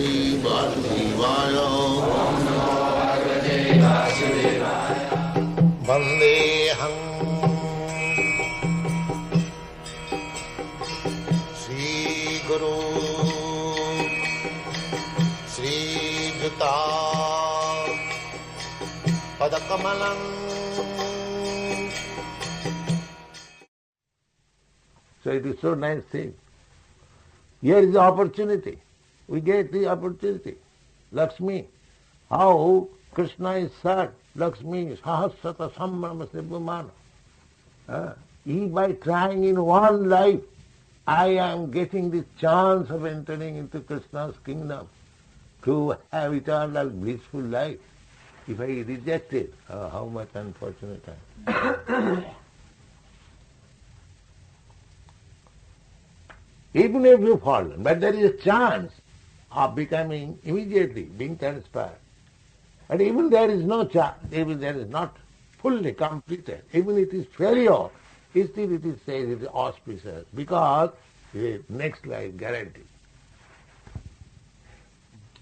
Sri Vasudevaya. Vandeham Sri Guru Sri Juta Padakamalam. So it is so nice thing. Here is the opportunity. We get the opportunity. Lakshmi. How Krishna is said. Lakshmi Sahasrata Sambrama Sibhumana. He by trying in one life, I am getting the chance of entering into Krishna's kingdom to have eternal blissful life. If I reject it, how much unfortunate I am. Even if you fall, but there is a chance of becoming immediately, being transpired. And even there is no chance, even there is not fully completed, even it is failure, still it is said it is auspicious, because the next life guaranteed.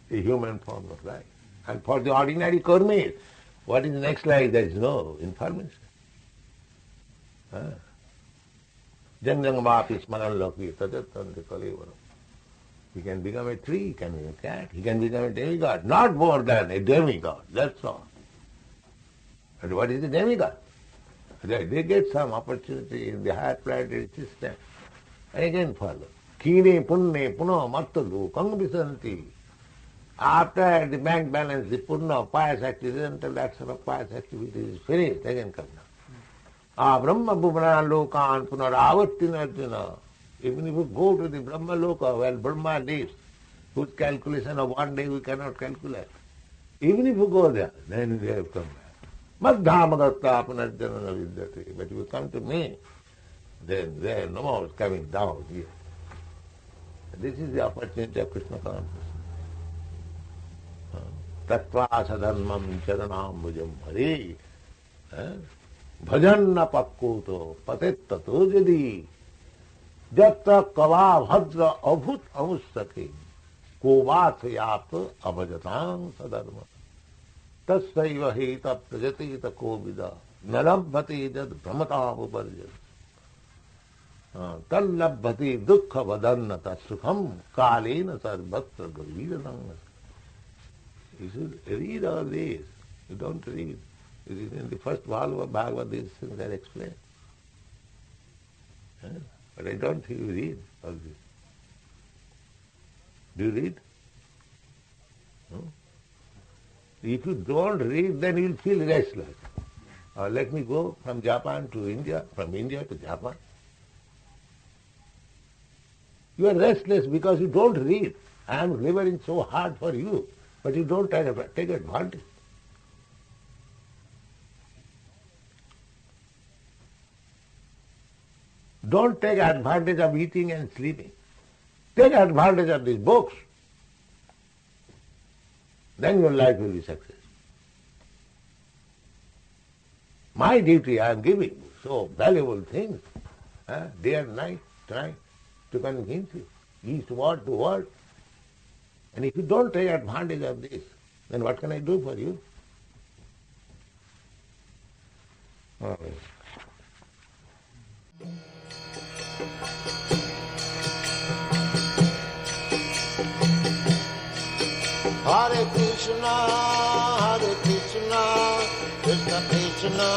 The human form of life. And for the ordinary karmis, what is the next life? There is no information. Janjangamapi smaran loki tajatanti kalivaram. He can become a tree, he can become a cat, he can become a demigod, not more than a demigod, that's all. But what is a demigod? They get some opportunity in the higher planetary system. And again follow. Kine punne puno mattalu kangvisanti. After the bank balance, the punna, pious activity, the action of pious activity is finished, again come down. Brahma Bhumana Lokan Punaravartinarjuna. Even if you go to the Brahma Loka where Brahma lives, whose calculation of one day we cannot calculate. Even if you go there, then we have come back. Madhyamadatta Punarjana Vidyate. But if you come to me, then there no more coming down here. This is the opportunity of Krishna consciousness. Tattva sadharmam charanam bhujam hari. भजन न पक्को तो पतित तो यदि जब तक कवा भद्र अभूत अमुस्तके को बात याप्त अभजतां सधर्म तस्सैव हि तप्रजति तको विदा न लभ्यते जद भ्रमतामुपर्जति तल्लभ्यते दुःख वदन्न तत्सुखम कालेन सर्वत्र गभीरं. You should read all this. You don't read. In the first volume of Bhagavad, these things are explained. But I don't think you read all this. Do you read? No? If you don't read, then you will feel restless. Let me go from Japan to India, from India to Japan. You are restless because you don't read. I am laboring so hard for you, but you don't take advantage. Don't take advantage of eating and sleeping. Take advantage of these books. Then your life will be successful. My duty, I am giving you so valuable things, day and night, trying to convince you, eastward to word. And if you don't take advantage of this, then what can I do for you? Hare Krishna, Krishna Krishna,